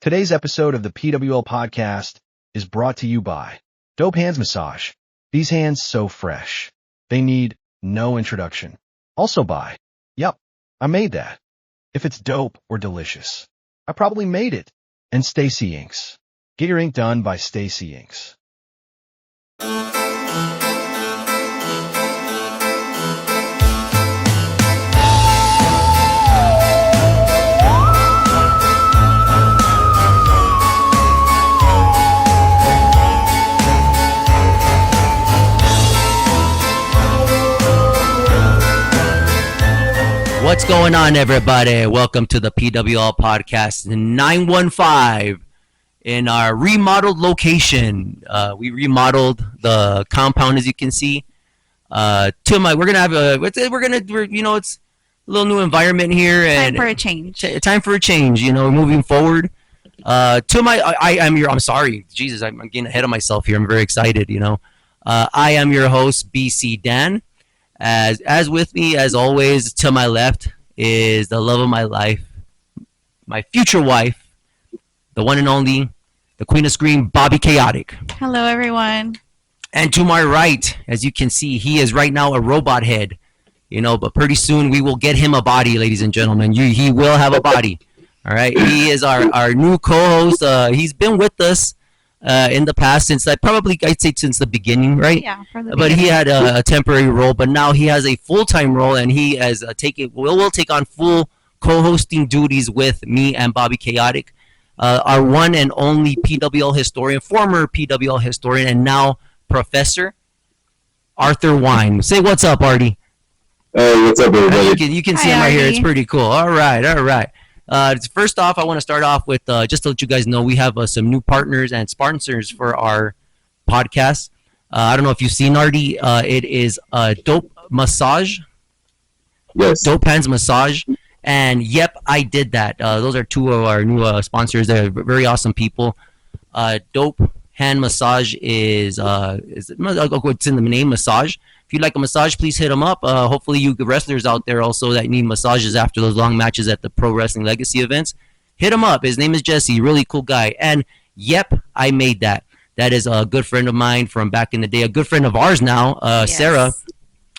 Today's episode of the PWL podcast is brought to you by Dope Hands Massage. These hands so fresh. They need no introduction. Also by, yep, I made that. If it's dope or delicious, I probably made it. And Stacy Inks. Get your ink done by Stacy Inks. What's going on, everybody? Welcome to the PWL podcast 915 in our remodeled location. We remodeled the compound, as you can see. We're gonna have it's a little new environment here, and time for a change. Time for a change. Moving forward. I'm sorry, Jesus, I'm getting ahead of myself here. I'm very excited. I am your host, BC Dan. As with me, as always, to my left is the love of my life, my future wife, the one and only, the Queen of Scream, Bobby Chaotic. Hello, everyone. And to my right, as you can see, he is right now a robot head, but pretty soon we will get him a body, ladies and gentlemen. He will have a body. All right. He is our new co-host. He's been with us in the past since I'd say since the beginning, right? Yeah, from the But beginning. he had a temporary role, but now he has a full-time role, and he has will take on full co-hosting duties with me and Bobby Chaotic, our one and only PWL historian, former PWL historian, and now Professor Arthur Wine. Say what's up, Artie. Hey, what's up, everybody? You can see Hi, him right here. Artie. It's pretty cool. All right. First off, I want to start off with just to let you guys know we have some new partners and sponsors for our podcast. I don't know if you've seen Artie. It is Dope Massage. Yes. Dope Hands Massage. And yep, I did that. Those are two of our new sponsors. They're very awesome people. Dope Hand Massage is it's in the name, massage. If you'd like a massage, please hit them up. Hopefully you wrestlers out there also that need massages after those long matches at the Pro Wrestling Legacy events, hit him up. His name is Jesse, really cool guy. And yep, I made that. That is a good friend of mine from back in the day, a good friend of ours now, Yes. Sarah.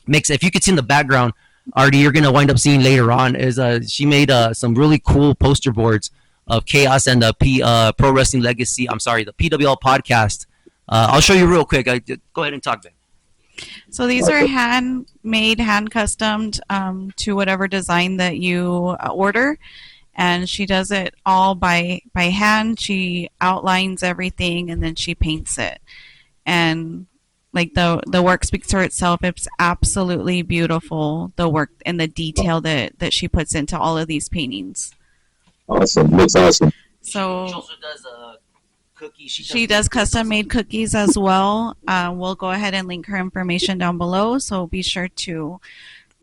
If you could see in the background, Artie, you're going to wind up seeing later on, is she made some really cool poster boards of Chaos and the Pro Wrestling Legacy, the PWL podcast. I'll show you real quick. Go ahead and talk, Ben. So these are handmade, hand-customed to whatever design that you order. And she does it all by hand. She outlines everything, and then she paints it. And like the work speaks for itself. It's absolutely beautiful, the work and the detail that she puts into all of these paintings. Awesome. Looks awesome. So She also does cookies. she does custom-made cookies as well. We'll go ahead and link her information down below, so be sure to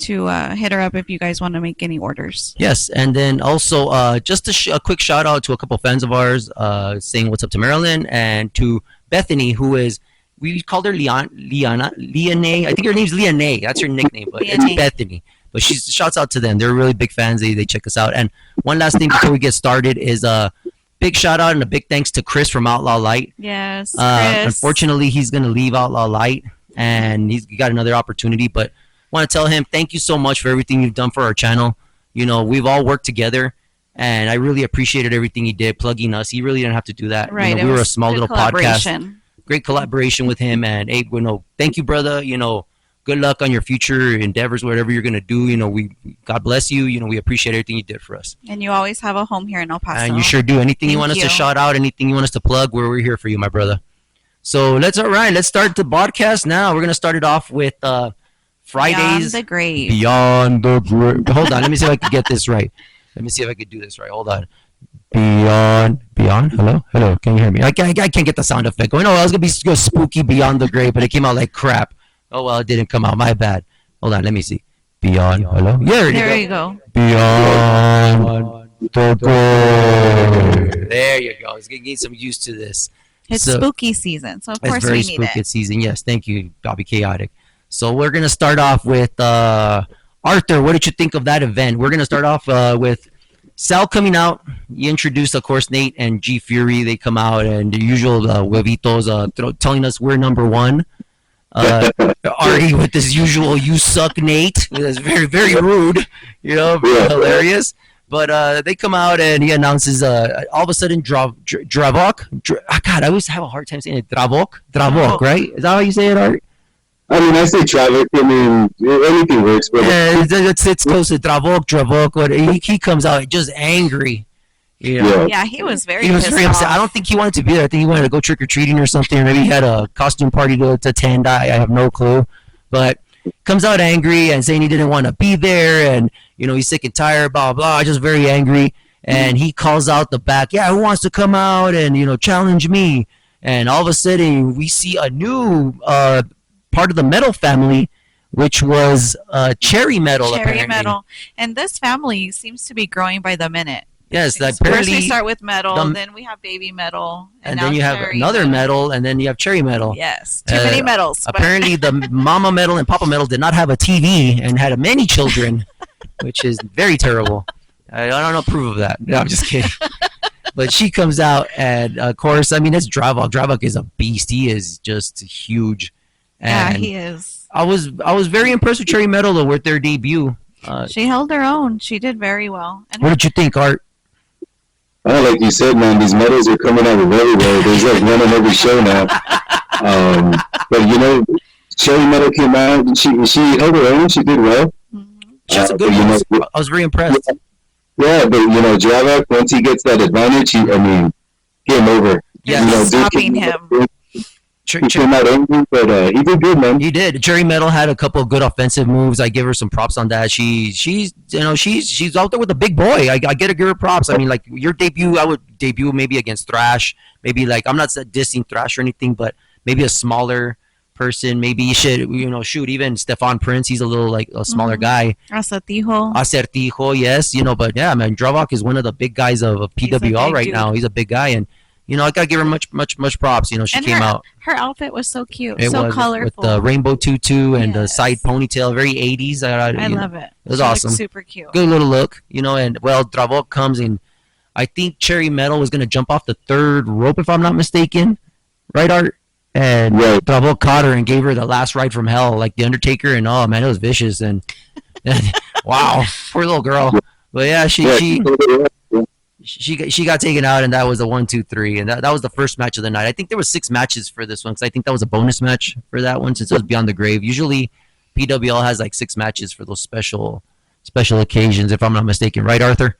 hit her up if you guys want to make any orders. Yes, and then also just a quick shout out to a couple fans of ours saying what's up to Marilyn and to Bethany, who is, we called her Leanne. I think her name's Leanne. That's her nickname, but it's Leanne. Bethany. But shouts out to them. They're really big fans. They check us out. And one last thing before we get started is big shout out and a big thanks to Chris from Outlaw Light. Yes, Chris. Unfortunately, he's going to leave Outlaw Light, and he's got another opportunity. But I want to tell him thank you so much for everything you've done for our channel. We've all worked together, and I really appreciated everything he did, plugging us. He really didn't have to do that. Right, We were a small little podcast. collaboration. Great collaboration with him, and hey, thank you, brother. Good luck on your future endeavors, whatever you're gonna do. God bless you. We appreciate everything you did for us. And you always have a home here in El Paso. And you sure do. Anything you Thank want us to you. shout out, anything you want us to plug, we're here for you, my brother. So let's start the podcast now. We're gonna start it off with Fridays Beyond the Grave. Beyond the Grave. Hold on, let me see if I can get this right. Let me see if I can do this right. Hold on. Beyond. Hello. Can you hear me? I can't get the sound effect going. Oh, I was gonna go spooky Beyond the Grave, but it came out like crap. Oh well, it didn't come out. My bad. Hold on, let me see. Beyond. Hello. Yeah, There you go. Beyond the Grave. There you go. It's getting some used to this. It's So- spooky season, so of It's course very we need spooky it. season. Yes, thank you, Bobby Chaotic. So we're gonna start off with Arthur. What did you think of that event? We're gonna start off with Sal coming out, you introduced, of course, Nate and G Fury. They come out and the usual huevitos telling us we're number one. Artie with his usual "you suck, Nate." That's very, very rude. Hilarious. But they come out and he announces all of a sudden Dravok. God, I always have a hard time saying it. Dravok, right? Is that how you say it, Art? I mean, I say Dravok. I mean, anything works. But it's close to Dravok. He comes out just angry. Yeah, he was very upset. I don't think he wanted to be there. I think he wanted to go trick or treating or something, or maybe he had a costume party to attend. I have no clue. But comes out angry and saying he didn't want to be there, and he's sick and tired, blah blah. Just very angry, and he calls out the back. Yeah, who wants to come out and challenge me? And all of a sudden, we see a new part of the metal family, which was Cherry Metal. Cherry Metal, and this family seems to be growing by the minute. Yes, first we start with Metal, then we have Baby Metal, and then you have another Metal, and then you have Cherry Metal. Yes, too many Metals. Apparently, the Mama Metal and Papa Metal did not have a TV and had many children, which is very terrible. I don't approve of that. No, I'm just kidding. But she comes out, and of course, I mean, it's Dravok. Dravok is a beast. He is just huge. And he is. I was very impressed with Cherry Metal with their debut. She held her own. She did very well. And what did you think, Art? Like you said, man, these medals are coming out of everywhere. There's like one on every show now. But Cherry Metal came out and she held her own. She did well. She was a good one. I was very impressed. Yeah, but Dravok, once he gets that advantage, game over. Yeah, stopping him. He came out angry, but he did good, man. He did. Cherry Metal had a couple of good offensive moves. I give her some props on that. She's out there with a big boy. I get to give her props. I mean, like your debut, I would debut maybe against Thrash. Maybe like I'm not dissing Thrash or anything, but maybe a smaller person. Maybe you should shoot even Stefan Prince. He's a little like a smaller guy. Acertijo, yes. But yeah, man, Dravok is one of the big guys of PWL right now. He's a big guy and. I gotta give her much props. She came out. Her outfit was so cute, so colorful, with the rainbow tutu and the side ponytail, very 80s. I love it. It was awesome, super cute, good little look. And Dravok comes in. I think Cherry Metal was gonna jump off the third rope if I'm not mistaken, right, Art? And Dravok caught her and gave her the last ride from hell, like the Undertaker. And oh man, it was vicious. And wow, poor little girl. But yeah, she got taken out, and that was a 1, 2, 3, and that was the first match of the night. I think there was 6 matches for this one because I think that was a bonus match for that one since it was Beyond the Grave. Usually, PWL has like 6 matches for those special occasions, if I'm not mistaken. Right, Arthur?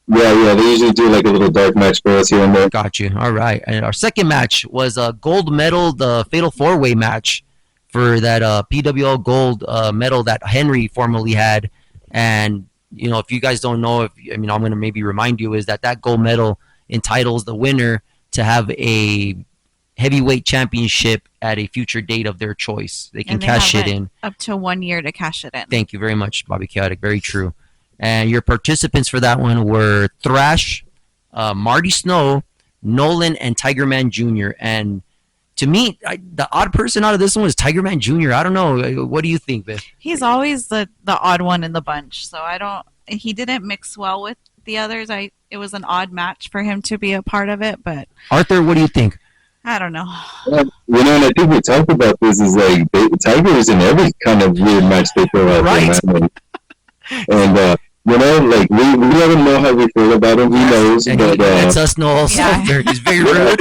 Yeah, they usually do like a little dark match for us here and there. Got you. All right. And our second match was a gold medal, the Fatal 4-Way match for that PWL gold medal that Henry formerly had, and if you guys don't know, I'm going to maybe remind you, is that gold medal entitles the winner to have a heavyweight championship at a future date of their choice. They can cash it in. Up to 1 year to cash it in. Thank you very much, Bobby Chaotic. Very true. And your participants for that one were Thrash, Marty Snow, Nolan, and Tiger Man Jr. And to me, the odd person out of this one was Tiger Man Jr. I don't know. What do you think, Biff? He's always the odd one in the bunch. So he didn't mix well with the others. It was an odd match for him to be a part of it. But Arthur, what do you think? I don't know. And I think we talked about this is like Tiger is in every kind of weird match they throw out right. there. And we let him know how we feel about him. He knows. And but, he lets us know also. Yeah. He's very rude.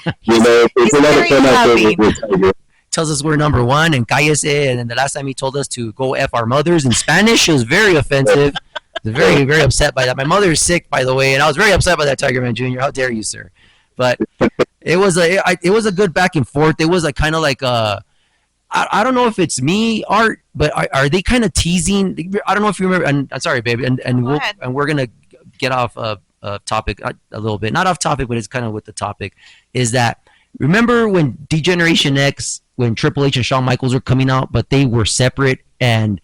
It's a lot of fun out there with Tiger. Tells us we're number one and cállese. And then the last time he told us to go F our mothers in Spanish, it was very offensive. I was very, very upset by that. My mother is sick, by the way, and I was very upset by that, Tiger Man Jr. How dare you, sir? But it was a good back and forth. It was kind of like I don't know if it's me, Art, but are they kind of teasing? I don't know if you remember. And I'm sorry, baby. And we're gonna get off topic a little bit. Not off topic, but it's kind of with the topic. Is that remember when D-Generation X, when Triple H and Shawn Michaels were coming out, but they were separate and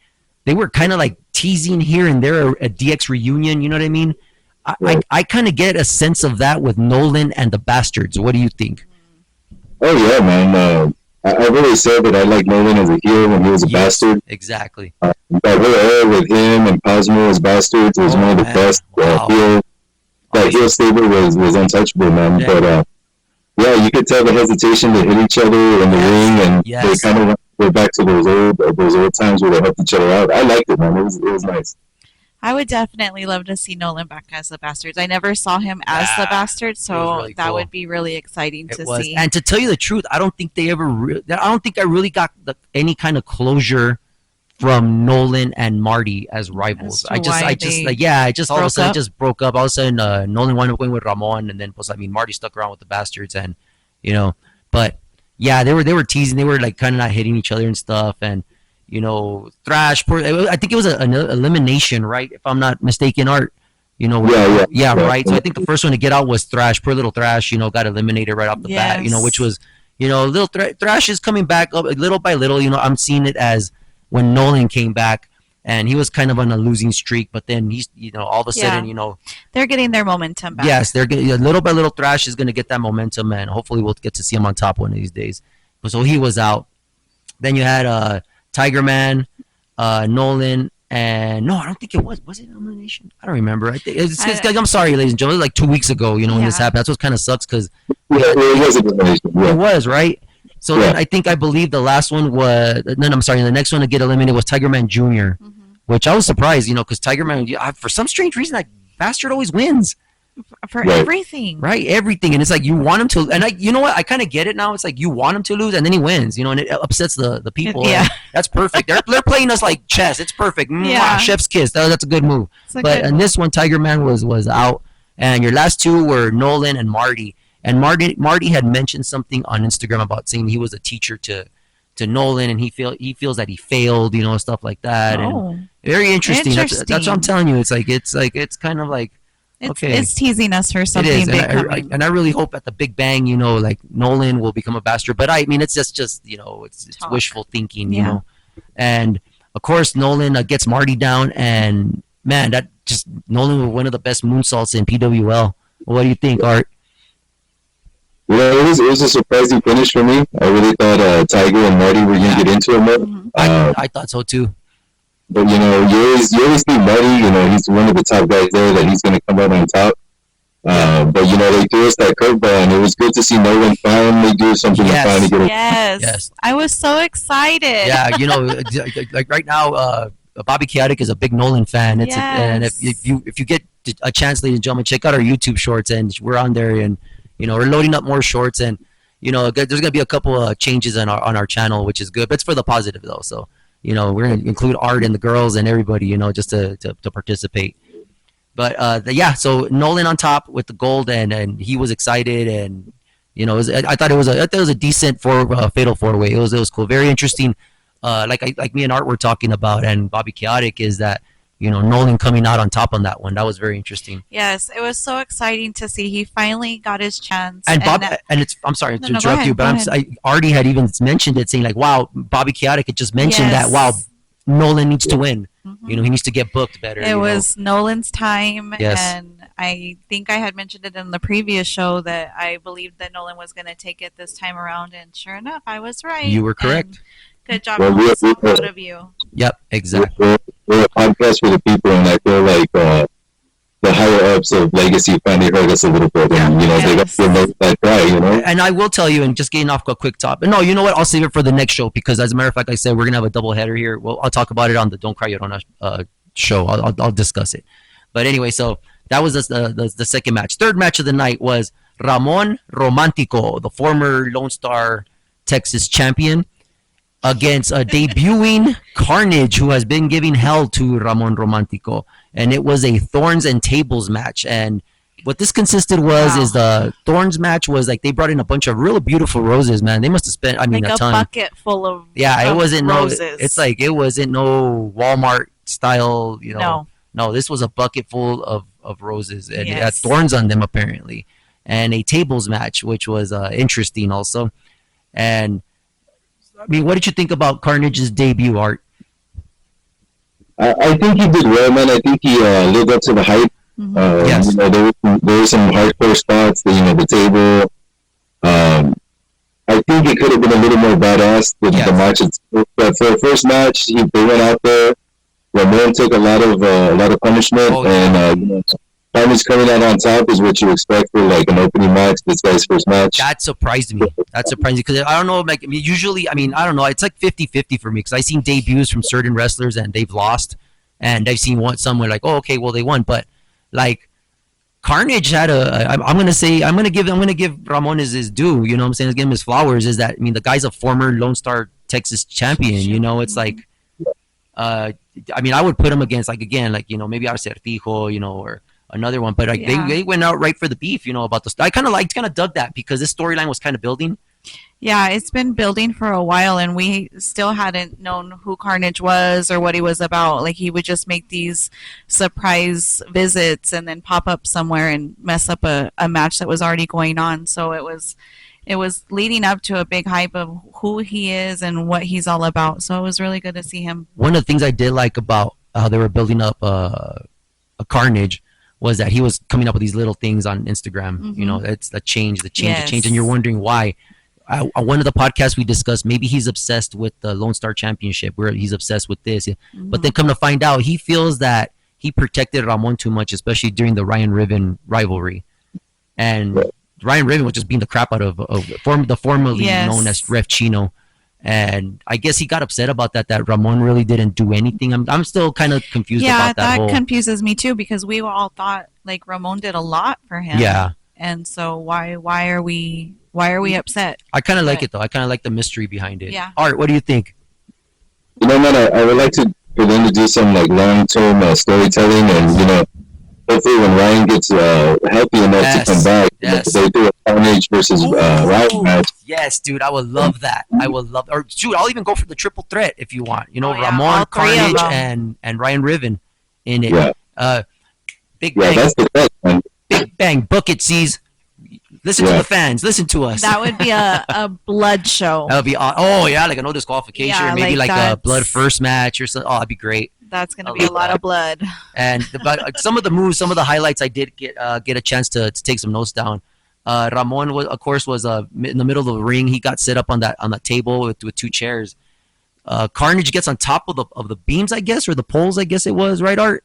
they were kind of like teasing here and there a DX reunion. You know what I mean? I kind of get a sense of that with Nolan and the Bastards. What do you think? Oh yeah, man. I've always said that I like Nolan as a heel when he was a bastard. Exactly. That whole era with him and Cosmo as bastards was one of the best heel. That heel stable was untouchable, man. Yeah. But yeah, you could tell the hesitation to hit each other in the ring, and they kind of go back to those old times where they helped each other out. I liked it, man. It was nice. I would definitely love to see Nolan back as the Bastards. I never saw him as the Bastard, so really that would be really exciting to see. And to tell you the truth, I don't think they ever. I don't think I really got any kind of closure from Nolan and Marty as rivals. I just all of a sudden just broke up. All of a sudden, Nolan wound up going with Ramon, and then Marty stuck around with the Bastards, and but yeah, they were teasing. They were like kind of not hitting each other and stuff, and. Thrash. I think it was an elimination, right? If I'm not mistaken, Art. Yeah, right. So I think the first one to get out was Thrash. Poor little Thrash, got eliminated right off the bat. Which was, little Thrash is coming back up little by little. I'm seeing it as when Nolan came back, and he was kind of on a losing streak, but then he's, all of a sudden, they're getting their momentum back. Yes, they're getting little by little. Thrash is going to get that momentum, and hopefully we'll get to see him on top one of these days. So he was out. Then you had Tiger Man, Nolan, and no, I don't think it was. Was it elimination? I don't remember. I think I'm sorry, ladies and gentlemen. It was like 2 weeks ago, when this happened. That's what kind of sucks because it was elimination. Yeah. It was right. So then I believe the last one was. No, I'm sorry. The next one to get eliminated was Tiger Man Jr., which I was surprised, because Tiger Man, for some strange reason, that bastard always wins. For everything. Right, everything. And it's like you want him to, and you know what? I kind of get it now. It's like you want him to lose, and then he wins, and it upsets the people. Yeah. That's perfect. They're playing us like chess. It's perfect. Yeah. Chef's kiss. That's a good move. And this one, Tiger Man was out, and your last two were Nolan and Marty. And Marty had mentioned something on Instagram about saying he was a teacher to Nolan, and he feels that he failed, stuff like that. Oh. And very interesting. That's what I'm telling you. It's kind of like. It's teasing us for something big coming. And I really hope at the Big Bang, like Nolan will become a bastard. But I mean, it's just it's wishful thinking, you know. And of course, Nolan gets Marty down, and man, Nolan was one of the best moonsaults in PWL. What do you think, Art? Well, it was a surprising finish for me. I really thought Tiger and Marty were going to get into it more. I thought so too. But you always think Marty, he's one of the top guys there, that he's going to come out on top. But they threw us that curveball, and it was good to see Nolan finally do something to finally get it. Yes, I was so excited. Yeah, like right now, Bobby Chaotic is a big Nolan fan. And if you get a chance, ladies and gentlemen, check out our YouTube shorts, and we're on there, and we're loading up more shorts, and there's going to be a couple of changes on our channel, which is good. But it's for the positive though, so. We're going to include Art and the girls and everybody, just to participate. But, so Nolan on top with the gold, and he was excited, and, I thought it was a decent fatal four-way. It was cool. Very interesting. Like me and Art were talking about, and Bobby Chaotic, is that, Nolan coming out on top on that one. That was very interesting. Yes, it was so exciting to see. He finally got his chance. And I'm sorry to interrupt you, but Artie had even mentioned it, saying like, "Wow, Bobby Chaotic had just mentioned that. Wow, Nolan needs to win. He needs to get booked better." It was Nolan's time, and I think I had mentioned it in the previous show that I believed that Nolan was going to take it this time around, and sure enough, I was right. You were correct. And good job. I'm so proud of you. Yep, exactly. We're a podcast for the people, and I feel like the higher ups of Legacy finally heard us a little bit, and they got to that guy, And I will tell you, and just getting off a quick top. No, you know what? I'll save it for the next show, because as a matter of fact, like I said, we're gonna have a double header here. Well, I'll talk about it on the Don't Cry Llorona show. I'll discuss it. But anyway, so that was the second match. Third match of the night was Ramon Romantico, the former Lone Star Texas champion, against a debuting Carnage, who has been giving hell to Ramon Romantico. And it was a Thorns and Tables match. And what this consisted is the Thorns match was like they brought in a bunch of really beautiful roses, man. They must have spent, a ton. A bucket full of it wasn't roses. It's like it wasn't no Walmart style, No, this was a bucket full of roses, and it had thorns on them apparently. And a tables match, which was interesting also. And what did you think about Carnage's debut, Art? I think he did well, man. I think he lived up to the hype. Yes. There were some hardcore spots. The table. I think think it could have been a little more badass the match itself. But for the first match, they went out there. Ramon took a lot of punishment, and Carnage coming out on top is what you expect for like an opening match. This guy's first match. That surprised me. Because I don't know. Like, I mean, usually, I don't know. It's like 50-50 for me because I've seen debuts from certain wrestlers and they've lost, and I've seen somewhere like, oh, okay, well they won, but like Carnage had I'm gonna give Ramon his due. You know what I'm saying? Let's give him his flowers. Is that, I mean, the guy's a former Lone Star Texas champion. You know, it's like, I mean, I would put him against maybe Arcertijo, or another one, but they went out right for the beef, about the. I kind of dug that because this storyline was kind of building. Yeah, it's been building for a while, and we still hadn't known who Carnage was or what he was about. Like, he would just make these surprise visits and then pop up somewhere and mess up a match that was already going on. So it was leading up to a big hype of who he is and what he's all about. So it was really good to see him. One of the things I did like about how they were building up a Carnage was that he was coming up with these little things on Instagram. Mm-hmm. It's the change, and you're wondering why. One of the podcasts we discussed, maybe he's obsessed with the Lone Star Championship, where he's obsessed with this. Mm-hmm. But then come to find out, he feels that he protected Ramon too much, especially during the Ryan Riven rivalry. And Ryan Riven was just being the crap out of the formerly known as Ref Chino. And I guess he got upset about that Ramon really didn't do anything. I'm still kind of confused about that. Yeah, that confuses me too, because we all thought like Ramon did a lot for him. Yeah. And so why are we upset? I kind of like it though. I kind of like the mystery behind it. Yeah. Art, what do you think? Man, I would like for them to do some like long-term storytelling, and hopefully when Ryan gets healthy enough to come back, they do a Carnage versus Ryan match. Yes, dude, I would love that. Or dude, I'll even go for the triple threat if you want. Ramon, Carnage, and Ryan Riven in it. Yeah. Big Bang. That's the best, man. Big Bang. Book it, C's. Listen to the fans. Listen to us. That would be a blood show. That would be like a no disqualification, or maybe like a blood first match or something. Oh, that'd be great. That's going to be a lot of blood. And some of the moves, some of the highlights, I did get a chance to take some notes down. Ramon was in the middle of the ring. He got set up on that table with two chairs. Carnage gets on top of the beams, I guess, or the poles, I guess it was, right, Art?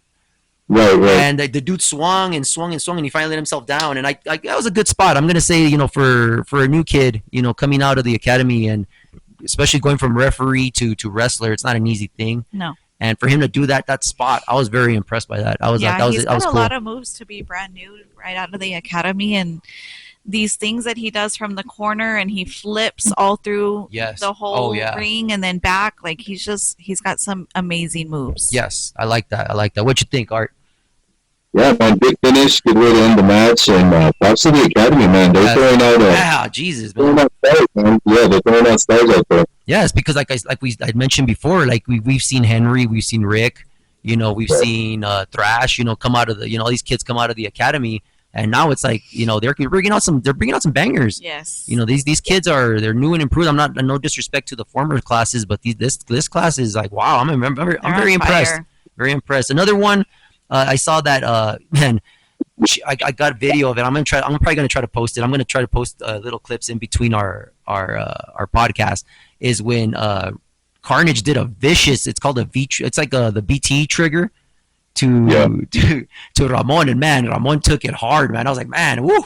Right. And the dude swung, and he finally let himself down. And I that was a good spot. I'm gonna say, for a new kid, coming out of the academy, and especially going from referee to wrestler, it's not an easy thing. No. And for him to do that spot, I was very impressed by that. He's got a lot of moves to be brand new right out of the academy, and these things that he does from the corner, and he flips all through the whole ring and then back. Like, he's got some amazing moves. Yes, I like that. What you think, Art? Yeah, man, big finish, good way to end the match, and props to the academy, man. They're throwing out Jesus, man. Stars, man. Yeah, they're throwing out stars out there. Yes, because I mentioned before, like we've seen Henry, we've seen Rick, we've seen Thrash, come out of the, all these kids come out of the academy, and now it's like, they're bringing out some bangers. Yes. These kids they're new and improved. I'm not, no disrespect to the former classes, but this class is like, wow, I'm very impressed. Very impressed. Another one. I saw that I got a video of it. I'm probably gonna try to post it. I'm gonna try to post little clips in between our podcast. Is when Carnage did a vicious. It's called it's like the BT trigger to Ramon, and man, Ramon took it hard, man. I was like, man, woo.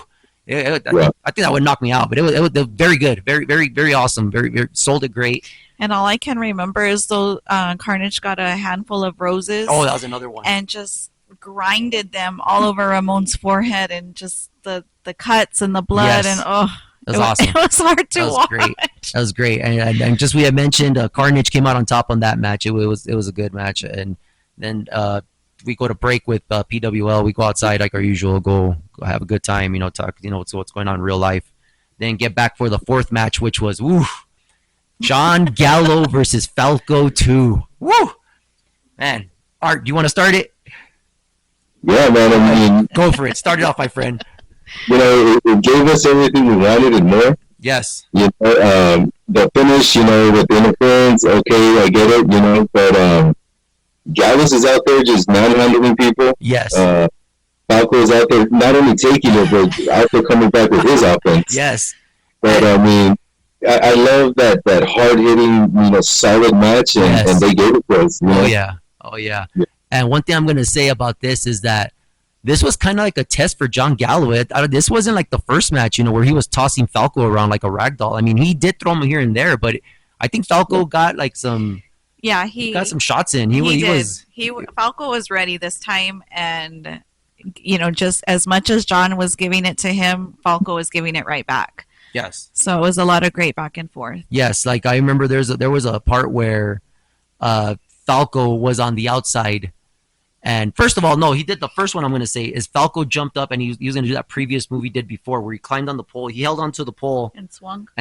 I think that would knock me out, but it was very good, very, very, very awesome. Very sold it great. And all I can remember is Carnage got a handful of roses. Oh, that was another one. And just grinded them all over Ramon's forehead, and just the cuts and the blood, and it was awesome. It was hard to watch. That was great. And just we had mentioned, Carnage came out on top on that match. It was a good match. And then we go to break with PWL. We go outside like our usual. Go have a good time. Talk. What's going on in real life. Then get back for the fourth match, which was John Gallo versus Falco 2. Woo! Man, Art, do you want to start it? Yeah, man. I mean, go for it. Start it off, my friend. It gave us everything we wanted and more. Yes. The finish, with the interference, okay, I get it, but Gallus is out there just manhandling people. Yes. Falco is out there not only taking it, but out there coming back with his offense. Yes. But, I mean, I love that hard hitting, solid match, and they gave it to us. Oh yeah. And one thing I'm gonna say about this is that this was kind of like a test for John Gallo. This wasn't like the first match, where he was tossing Falco around like a rag doll. I mean, he did throw him here and there, but I think Falco got like some. Yeah, he got some shots in. Falco was ready this time, and just as much as John was giving it to him, Falco was giving it right back. Yes. So it was a lot of great back and forth. Yes, like I remember there was a part where Falco was on the outside. And first of all, no, he did the first one I'm going to say is Falco jumped up and he was going to do that previous move he did before where he climbed on the pole. He held onto the pole and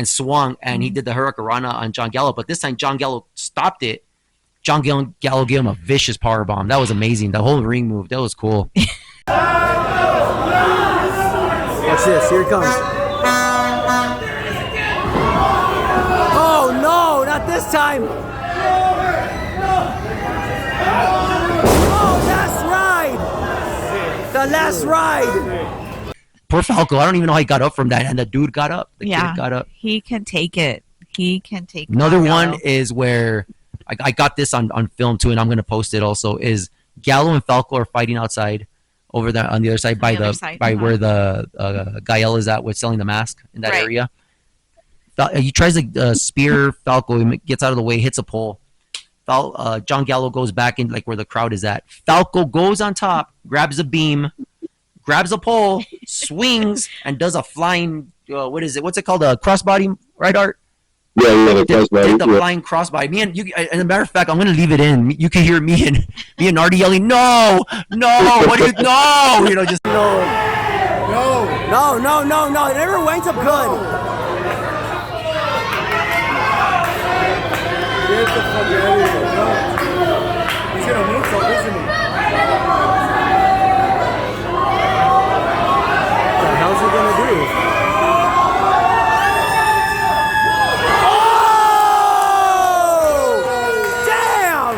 swung. And he did the Hurricanrana on John Gallo. But this time John Gallo stopped it. John Gallo gave him a vicious powerbomb. That was amazing. The whole ring move. That was cool. Watch this. Here it comes. Oh, no. Not this time. The last ride. Poor Falco. I don't even know how he got up from that. And the dude got up. The kid got up. He can take it. He can take it. Another one is where I got this on film too, and I'm going to post it also, is Gallo and Falco are fighting outside over there on the other side where the Gael is at with selling the mask in that area. He tries to spear Falco. He gets out of the way, hits a pole. John Gallo goes back in like where the crowd is at. Falco goes on top, grabs a beam, grabs a pole, swings, and does a flying. What is it? What's it called? A crossbody, right, Art? Yeah, the crossbody. Did the flying crossbody. Me and you. As a matter of fact, I'm gonna leave it in. You can hear me and Artie yelling, "No, what do you? No!" Just no. It never winds up good. Get the fuck out of here. No. He's gonna move up, isn't he? What the hell's he gonna do? Oh! Damn!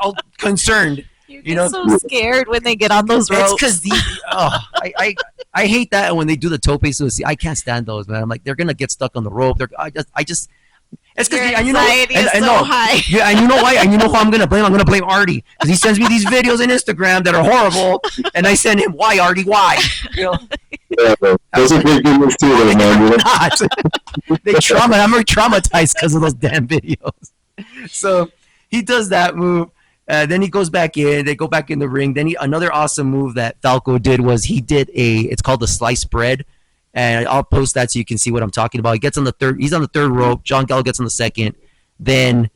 All concerned. You get so scared when they get on those ropes. It's because I hate that when they do the tope suicide. I can't stand those, man. I'm like, they're gonna get stuck on the rope. I just. It's because anxiety is so high. Yeah, and you know why? And you know who I'm gonna blame? I'm gonna blame Artie because he sends me these videos on Instagram that are horrible, and I send him, "Why, Artie? Why?" Yeah, those are big videos too, though, man. Not. I'm very traumatized because of those damn videos. So he does that move. Then he goes back in. They go back in the ring. Then another awesome move that Falco did was he did it's called the sliced bread, and I'll post that so you can see what I'm talking about. He gets on the third. He's on the third rope. John Gallo gets on the second. Then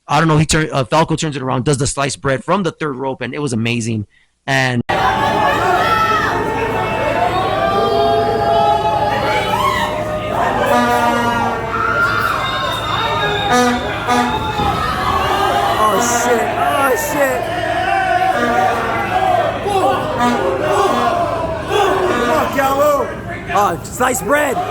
I don't know. Falco turns it around, does the sliced bread from the third rope, and it was amazing. And Oh, sliced bread. Oh,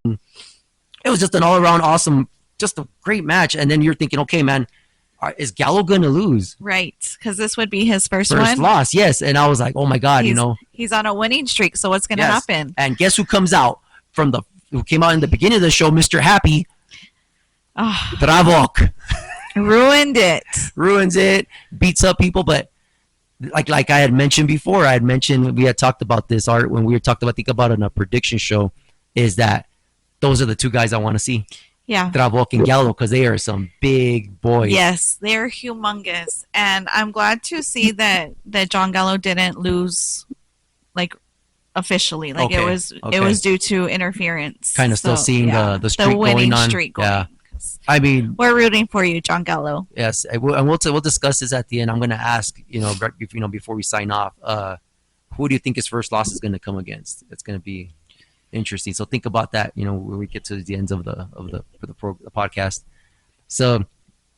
damn. It was just an all-around awesome, just a great match. And then you're thinking, okay, man, is Gallo going to lose? Right, because this would be his first loss, yes. And I was like, oh, my God, He's on a winning streak, so what's going to happen? And guess who comes out who came out in the beginning of the show, Mr. Happy? Dravok. Ruins it, beats up people, but like I had mentioned before, we had talked about this, Art, when we were talking about a prediction show, is that those are the two guys I want to see. Yeah. Dravok and Gallo, because they are some big boys. Yes, they're humongous. And I'm glad to see that John Gallo didn't lose like officially. Like it was due to interference. Kind of still seeing the streak going on. Yeah. I mean, we're rooting for you, John Gallo. Yes, and we'll discuss this at the end. I'm going to ask, before we sign off, who do you think his first loss is going to come against? It's going to be interesting. So think about that. When we get to the ends of the podcast. So,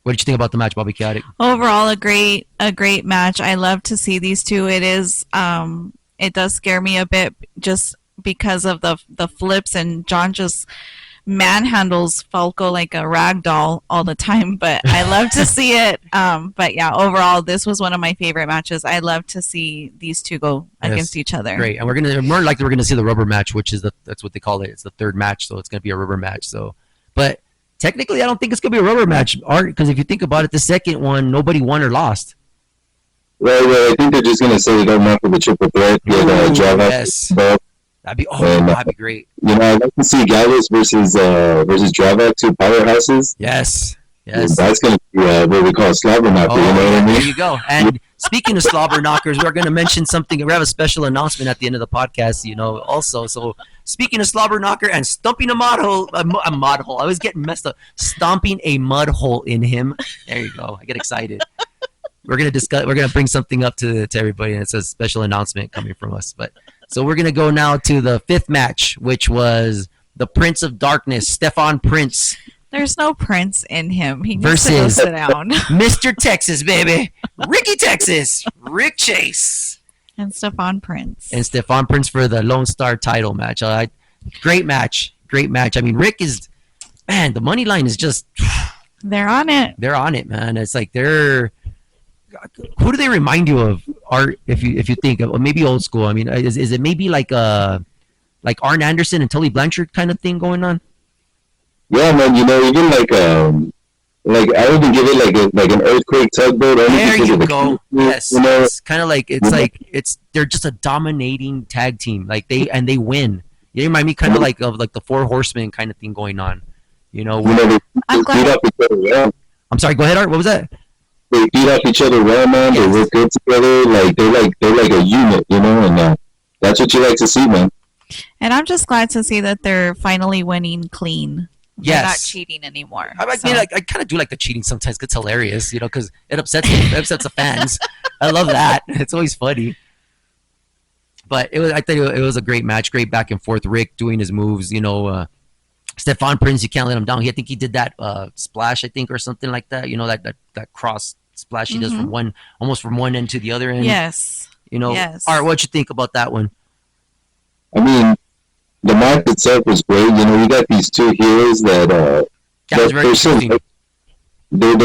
what did you think about the match, Bobby Chaotic? Overall, a great match. I love to see these two. It is, it does scare me a bit just because of the flips, and John just manhandles Falco like a rag doll all the time, but I love to see it. But yeah, overall, this was one of my favorite matches. I love to see these two go against each other. Great, and we're gonna see the rubber match, which is that's what they call it. It's the third match, so it's gonna be a rubber match. So, but technically, I don't think it's gonna be a rubber match, Art, because if you think about it, the second one, nobody won or lost. Right. I think they're just gonna say it up for the triple threat. Yes. That'd be great. You know, I'd like to see Gallows versus Dravak, two powerhouses. Yes. That's going to be what we call a slobber knocker. You know what I mean? There you go. And speaking of slobber knockers, we're going to mention something. We have a special announcement at the end of the podcast, you know, also. So speaking of slobber knocker and stumping a mud hole, I was getting messed up. Stomping a mud hole in him. There you go. I get excited. We're going to bring something up to everybody, and it's a special announcement coming from us. So we're going to go now to the fifth match, which was the Prince of Darkness, Stefan Prince. There's no Prince in him. He needs to go sit down. Mr. Texas, baby. Ricky Texas. Rick Chase. And Stefan Prince. For the Lone Star title match. Great match. I mean, Rick is, man, the money line is just. They're on it. They're on it, man. It's like who do they remind you of, Art, if you think of maybe old school? I mean, is it maybe like Arn Anderson and Tully Blanchard kind of thing going on? Yeah, man. You know, even like I would give it like an earthquake tugboat. There you go. Yes, you know? It's kind of like they're just a dominating tag team. Like they win. They remind me kind of like the Four Horsemen kind of thing going on. You know, I'm glad. I'm sorry. Go ahead, Art. What was that? They beat up each other well, man. Yes. They work good together. Like they're like a unit, you know, and that's what you like to see, man. And I'm just glad to see that they're finally winning clean. Yes. They're not cheating anymore. I kind of do like the cheating sometimes. It's hilarious, you know, because it upsets the fans. I love that. It's always funny. But I think it was a great match, great back and forth. Rick doing his moves, you know. Stefan Prince, you can't let him down. I think he did that splash, I think, or something like that. You know, that cross splash he does from one end to the other end. Yes. You know. Yes. Art, what'd you think about that one? I mean, the match itself was great. You know, you got these two heroes that they're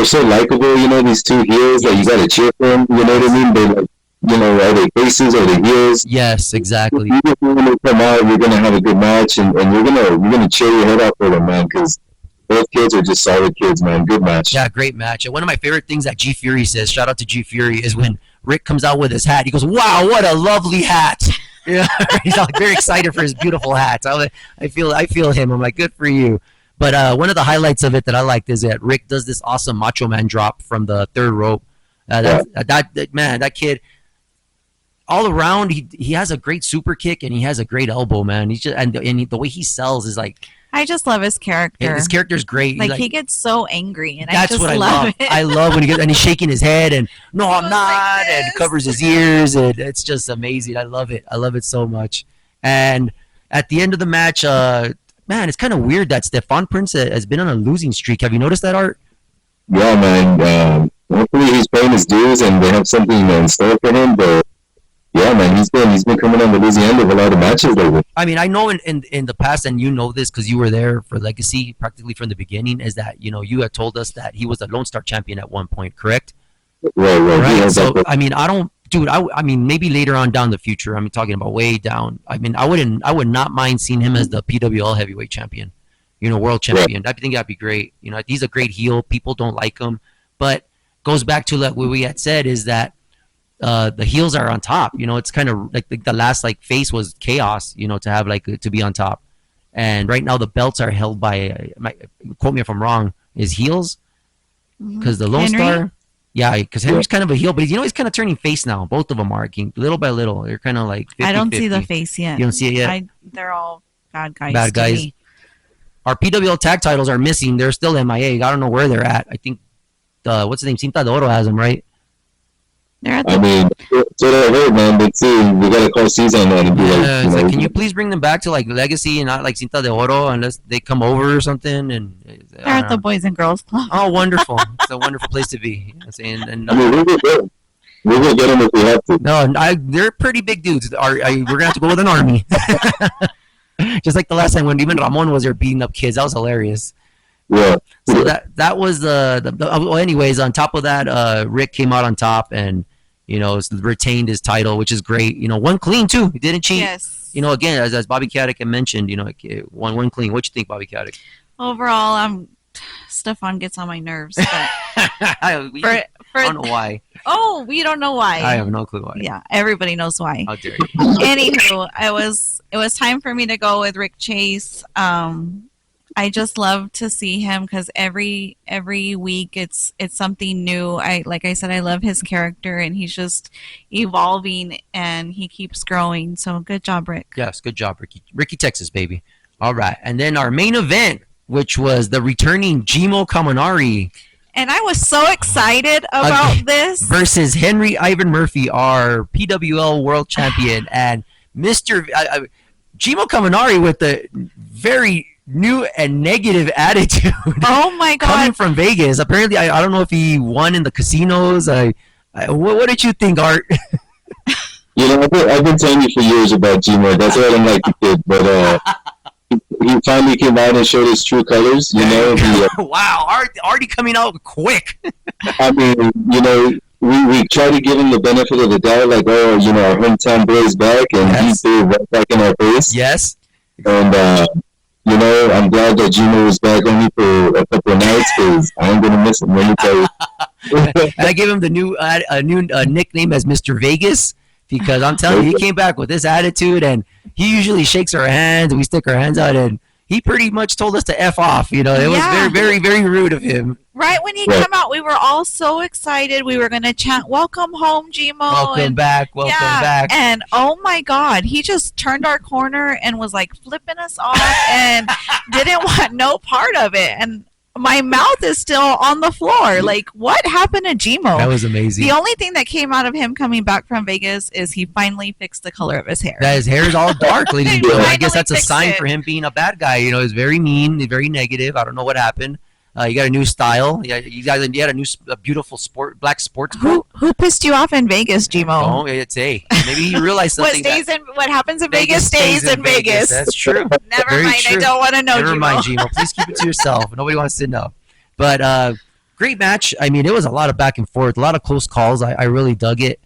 so likable. You know, these two heroes that you got to cheer for them. You know what I mean? They're like, you know, are they faces or they heels? Yes, exactly. When they come out, you're gonna have a good match, and you're gonna cheer your head off for them, man, because both kids are just solid kids, man. Good match. Yeah, great match. And one of my favorite things that G Fury says, shout out to G Fury, is when Rick comes out with his hat. He goes, "Wow, what a lovely hat!" Yeah, he's like very excited for his beautiful hat. I feel him. I'm like, good for you. But one of the highlights of it that I liked is that Rick does this awesome Macho Man drop from the third rope. That kid, all around, he has a great super kick and he has a great elbow, man. He's just the way he sells is like. I just love his character. His character's great. Like he gets so angry, and that's I just what I love it. I love when he's shaking his head and no, I'm not, and covers his ears, and it's just amazing. I love it. I love it so much. And at the end of the match, man, it's kind of weird that Stefan Prince has been on a losing streak. Have you noticed that, Art? Yeah, man. Hopefully he's paying his dues and they have something in store for him, but. Yeah, man, he's been coming on the losing end of a lot of matches lately. I mean, I know in the past, and you know this because you were there for Legacy practically from the beginning, is that, you know, you had told us that he was a Lone Star champion at one point, correct? Right. So, I mean, I mean, maybe later on down the future, I'm talking about way down. I mean, I would not mind seeing him as the PWL heavyweight champion, you know, world champion. Right. I think that'd be great. You know, he's a great heel. People don't like him, but goes back to like what we had said is that the heels are on top. You know, it's kind of like the last like face was Chaos, you know, to have like to be on top. And right now the belts are held by, quote me if I'm wrong, is heels, because the Lone Star, yeah, because Henry's kind of a heel, but he's kind of turning face now. Both of them are little by little. They're kind of like 50-50. I don't see the face yet. You don't see it yet. They're all bad guys. Bad guys. Me. Our PWL tag titles are missing. They're still MIA. I don't know where they're at. I think what's his name? Cinta de Oro has them, right? I mean, so I heard, man. But see, we gotta call Caesar on that and be like, can you please bring them back to like Legacy and not like Cinta de Oro unless they come over or something? And they're at the Boys and Girls Club. Oh, wonderful! It's a wonderful place to be. You know what I'm saying? And, I mean, we will get them if we have to. No, they're pretty big dudes. We're gonna have to go with an army. Just like the last time when even Ramon was there beating up kids. That was hilarious. Yeah. So that was well, anyways, on top of that, Rick came out on top and, retained his title, which is great. One clean too. He didn't cheat. Yes. Again, as Bobby Caddick had mentioned, one clean. What you think, Bobby Caddick? Overall, Stefan gets on my nerves. But I don't know why. Oh, we don't know why. I have no clue why. Yeah, everybody knows why. How dare you? Anywho, it was time for me to go with Rick Chase. I just love to see him because every week it's something new. Like I said, I love his character and he's just evolving and he keeps growing. So good job, Rick. Yes, good job, Ricky. Ricky, Texas, baby. All right, and then our main event, which was the returning Jimo Kaminari. And I was so excited about this. Versus Henry Ivan Murphy, our PWL World Champion, and Mr. Jimo Kaminari with the very new and negative attitude. Oh my God. Coming from Vegas. Apparently, I don't know if he won in the casinos. What did you think, Art? I've been telling you for years about Jimo. That's why I don't like the kid. But he finally came out and showed his true colors. Wow, already coming out quick. I mean, we try to give him the benefit of the doubt, like, our hometown boy is back, and he threw it right back in our face. Yes. And I'm glad that Jimo was back only for a couple of nights because I ain't gonna miss him. Let me tell you. And I gave him the new nickname as Mr. Vegas. Because I'm telling you, he came back with this attitude, and he usually shakes our hands, and we stick our hands out, and he pretty much told us to F off. It was very, very, very rude of him. Right when he came out, we were all so excited. We were going to chant, "Welcome home, Jimo." Welcome back. And oh my God, he just turned our corner and was like flipping us off and didn't want no part of it. And my mouth is still on the floor. Like, what happened to Jimo? That was amazing. The only thing that came out of him coming back from Vegas is he finally fixed the color of his hair. That his hair is all dark, ladies and gentlemen. I guess that's a sign it. for him being a bad guy. He's very mean, very negative. I don't know what happened. You got a new style. Yeah, you had a beautiful black sports coat. Who pissed you off in Vegas, Jimo? Oh, maybe you realize something. What happens in Vegas stays in Vegas. That's true. Never Very mind. true. I don't want to know. Never mind, Jimo. Please keep it to yourself. Nobody wants to know. But great match. I mean, it was a lot of back and forth, a lot of close calls. I really dug it.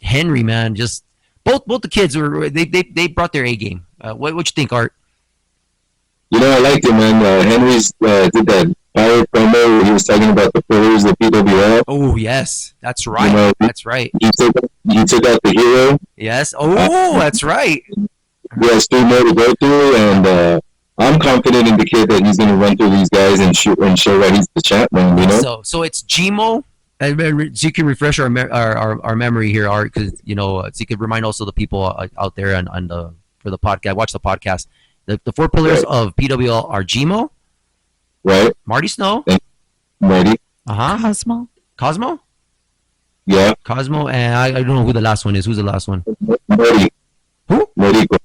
Henry, man, just both the kids they brought their A game. What you think, Art? I liked it, man. Henry's did that power promo where he was talking about the pillars of PWL. Oh, yes. That's right. That's right. He took out the hero. Yes. Oh, that's right. He has 3 more to go through, and I'm confident in the kid that he's going to run through these guys and show why he's the champ, man. So it's Jimo. So you can refresh our memory here, Art, because so you can remind also the people out there for the podcast. Watch the podcast. The 4 pillars of PWL are Jimo, right? Marty Snow, Marty, Cosmo. Yeah, Cosmo, and I don't know who the last one is. Who's the last one? Marty. Who? Noriko.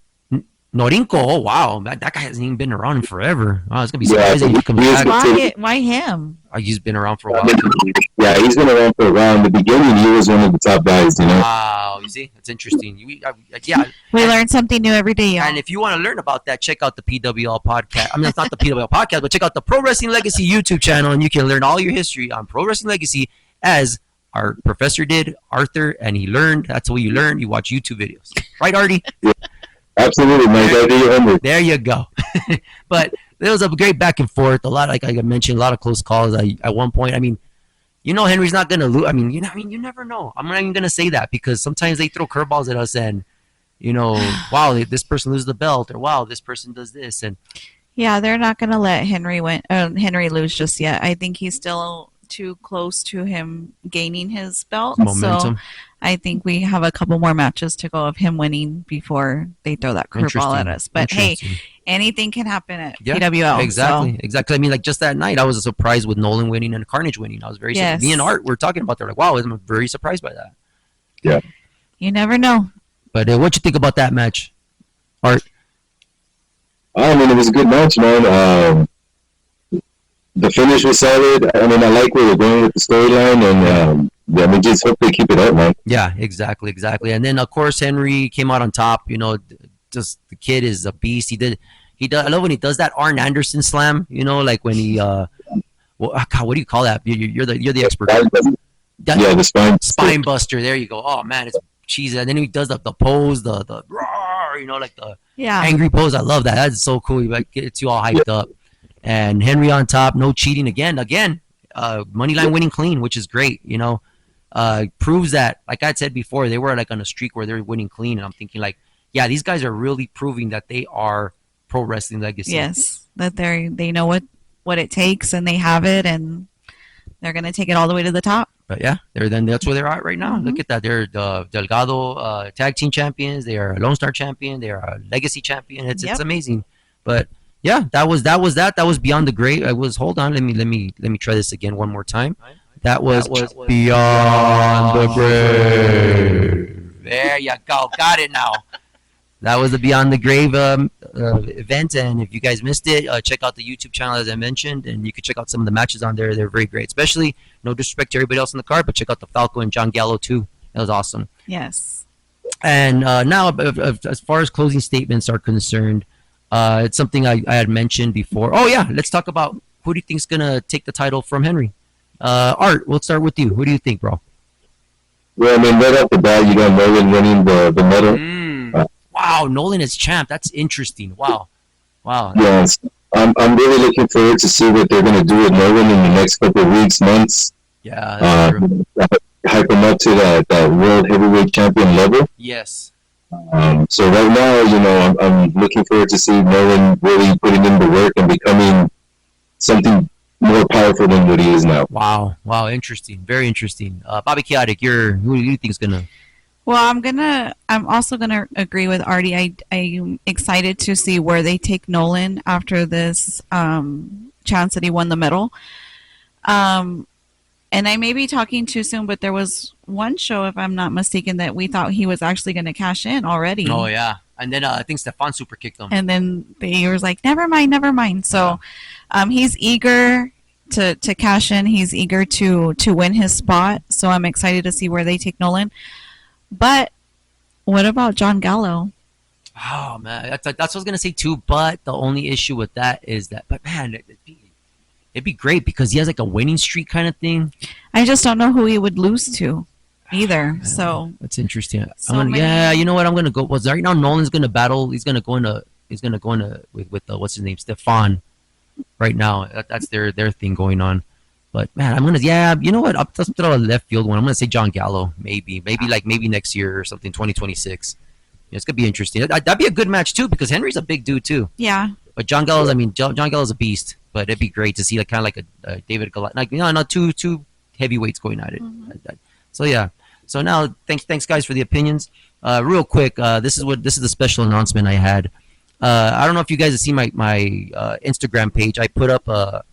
Norinco. Oh wow, that guy hasn't even been around forever. Wow, it's gonna be surprising if he comes back. Why him? He's been around for a while. Yeah, he's been around for a while. In the beginning, he was one of the top guys. Wow, you see, that's interesting. We learn something new every day, y'all. And if you want to learn about that, check out the PWL podcast. I mean, it's not the PWL podcast, but check out the Pro Wrestling Legacy YouTube channel, and you can learn all your history on Pro Wrestling Legacy, as our professor did, Arthur, and he learned. That's the way you learn. You watch YouTube videos, right, Artie? Yeah. Absolutely, Mike. There you go. But there was a great back and forth. A lot, like I mentioned, a lot of close calls. At one point, I mean, Henry's not gonna lose. I mean, you never know. I'm not even gonna say that because sometimes they throw curveballs at us, and wow, this person loses the belt, or wow, this person does this, and yeah, they're not gonna let Henry lose just yet. I think he's still too close to him gaining his belt. Momentum. So I think we have a couple more matches to go of him winning before they throw that curveball at us. But hey, anything can happen at PWL. Exactly. I mean, like just that night, I was surprised with Nolan winning and Carnage winning. I was very surprised. Me and Art were talking about that. Like, wow, I'm very surprised by that. Yeah. You never know. But what you think about that match, Art? I mean, it was a good match, man. The finish was solid. I mean, I like where we're going with the storyline, and we just hope they keep it up, man. Yeah, exactly. And then, of course, Henry came out on top. just the kid is a beast. He does. I love when he does that Arn Anderson slam. You know, like when he God, what do you call that? You're the expert. Yeah, the spine buster. There you go. Oh man, it's cheesy. And then he does the pose, the roar, you know, like the angry pose. I love that. That's so cool. Like, gets you all hyped up. And Henry on top, no cheating again. Money line winning clean, which is great. You know, proves that, like I said before, they were like on a streak where they're winning clean. And I'm thinking like, yeah, these guys are really proving that they are pro wrestling legacy. Yes, that they know what it takes and they have it, and they're gonna take it all the way to the top. But yeah, that's where they're at right now. Mm-hmm. Look at that. They're the Delgado tag team champions. They are a Lone Star champion. They are a legacy champion. It's amazing. But yeah, that was Beyond the Grave. Hold on. Let me try this again one more time. That was Beyond the Grave. There you go. Got it now. That was the Beyond the Grave event, and if you guys missed it, check out the YouTube channel as I mentioned, and you can check out some of the matches on there. They're very great, especially, no disrespect to everybody else on the card, but check out the Falco and John Gallo too. That was awesome. Yes. And now, as far as closing statements are concerned, it's something I had mentioned before. Oh yeah, let's talk about who do you think's gonna take the title from Henry? Art, we'll start with you. Who do you think, bro? Well, I mean, right off the bat, you got Nolan winning the medal. Wow, Nolan is champ. That's interesting. Wow. Yes, I'm really looking forward to see what they're going to do with Nolan in the next couple of weeks, months. Yeah, that's true. Hype him up to that world heavyweight champion level. Yes. So right now, you know, I'm looking forward to see Nolan really putting in the work and becoming something more powerful than what he is now. Wow, interesting. Very interesting. Bobby Chaotic, who do you think is going to... Well, I'm also gonna agree with Artie. I'm excited to see where they take Nolan after this chance that he won the medal. And I may be talking too soon, but there was one show, if I'm not mistaken, that we thought he was actually going to cash in already. Oh yeah, and then I think Stefan super kicked him. And then he was like, "Never mind." So, he's eager to cash in. He's eager to win his spot. So I'm excited to see where they take Nolan. But what about John Gallo? Oh man, that's what I was gonna say too. But the only issue with that is that, but man, it'd be great because he has like a winning streak kind of thing. I just don't know who he would lose to either. So that's interesting. You know what? I'm gonna go. Well, right now Nolan's gonna battle. He's gonna go into with what's his name, Stefan. Right now, that's their thing going on. But man, you know what? I'll just throw a left field one. I'm gonna say John Gallo, maybe next year or something, 2026. Yeah, it's gonna be interesting. That'd be a good match too because Henry's a big dude too. Yeah. But John Gallo's a beast. But it'd be great to see like kind of like a David Goliath, like not two heavyweights going at it. Mm-hmm. So yeah. So now, thanks guys for the opinions. Real quick, this is the special announcement I had. I don't know if you guys have seen my Instagram page. I put up a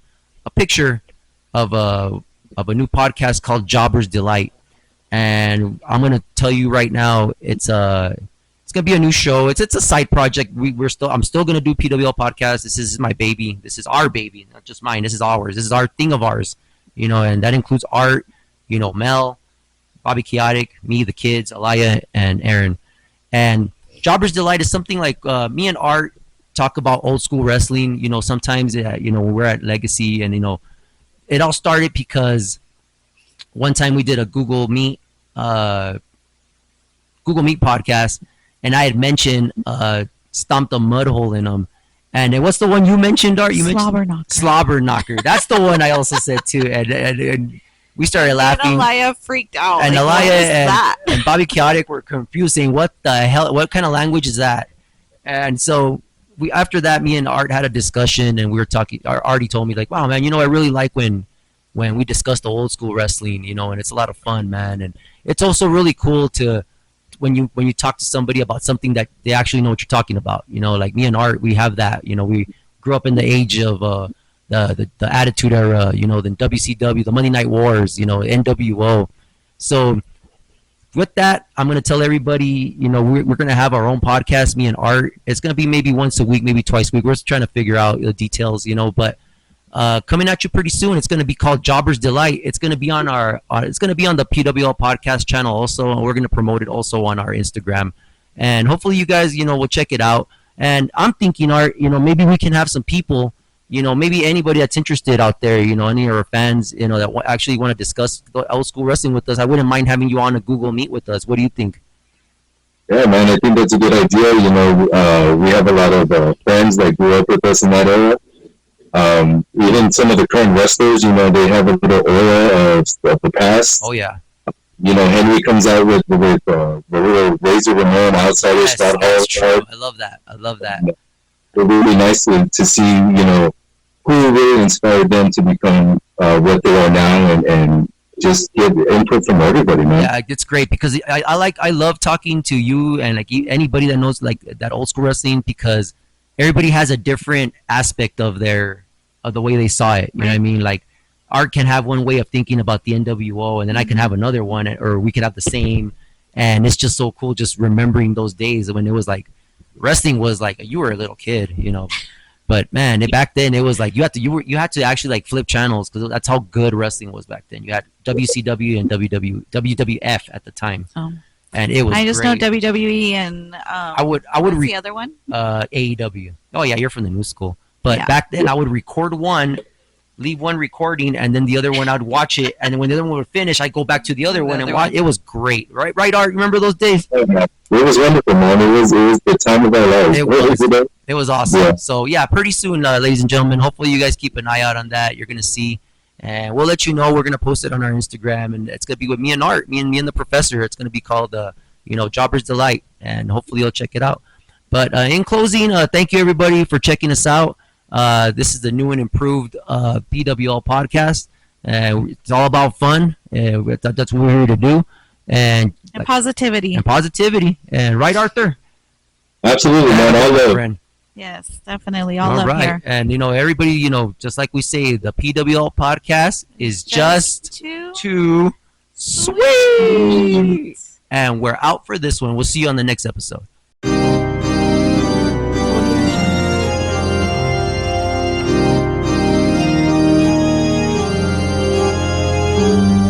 picture of a new podcast called Jobber's Delight, and I'm gonna tell you right now, it's gonna be a new show. It's a side project. I'm still gonna do PWL podcast. This is my baby. This is our baby, not just mine. This is ours. This is our thing of ours, you know, and that includes Art, you know, Mel, Bobby Chaotic, me, the kids, Alaya, and Aaron. And Jobber's Delight is something like me and Art talk about old school wrestling. You know, sometimes you know, when we're at Legacy, and you know, it all started because one time we did a Google Meet podcast, and I had mentioned stomped a mud hole in them. And what's the one you mentioned, Art? Slobber knocker. That's the one I also said too. And we started laughing. And Alaya freaked out. And Alaya and Bobby Chaotic were confused, saying, "What the hell? What kind of language is that?" And so after that, me and Art had a discussion, and we were talking. Artie told me like, "Wow, man, you know, I really like when we discuss the old school wrestling, you know, and it's a lot of fun, man. And it's also really cool to when you talk to somebody about something that they actually know what you're talking about. You know, like me and Art, we have that. You know, we grew up in the age of the Attitude Era, you know, the WCW, the Monday Night Wars, you know, NWO. So with that, I'm going to tell everybody, you know, we're going to have our own podcast, me and Art. It's going to be maybe once a week, maybe twice a week. We're just trying to figure out the details, you know, but coming at you pretty soon. It's going to be called Jobber's Delight. It's going to be on it's going to be on the PWL podcast channel also. And we're going to promote it also on our Instagram. and hopefully you guys, will check it out. And I'm thinking, Art, maybe we can have some people, maybe anybody that's interested out there, any of our fans, that actually want to discuss the old school wrestling with us. I wouldn't mind having you on a Google Meet with us. What do you think? Yeah, man, I think that's a good idea. We have a lot of friends that grew up with us in that era. Even some of the current wrestlers, they have a little aura of the past. Oh yeah. Henry comes out with the little Razor Ramon outsider style. That's true. I love that. It's really nice to see, who really inspired them to become what they are now, and just get input from everybody, man. Yeah, it's great because I love talking to you and like anybody that knows like that old school wrestling, because everybody has a different aspect of the way they saw it. You know what I mean? Like Art can have one way of thinking about the NWO, and then I can have another one, or we could have the same. And it's just so cool just remembering those days when it was like wrestling was like you were a little kid, But man, back then it was like you had to actually like flip channels, because that's how good wrestling was back then. You had WCW and WWF at the time, and it was. I just great. know WWE and I would the other one. AEW. Oh yeah, you're from the new school. But back then I would record one, leave one recording, and then the other one I'd watch it, and then when the other one would finish, I'd go back to the other one and watch. It was great, right, Art? Remember those days? It was wonderful, man. It was the time of our lives. It was awesome. Yeah. So yeah, pretty soon, ladies and gentlemen. Hopefully, you guys keep an eye out on that. You're gonna see, and we'll let you know. We're gonna post it on our Instagram, and it's gonna be with me and Art, me and the professor. It's gonna be called, Jobber's Delight, and hopefully you'll check it out. But in closing, thank you everybody for checking us out. This is the new and improved PWL podcast. It's all about fun. That's what we're here to do, and Positivity. And right, Arthur? Absolutely, man. All love. Yes, definitely. All love here. And everybody, just like we say, the PWL podcast is just too sweet. And we're out for this one. We'll see you on the next episode. Thank you.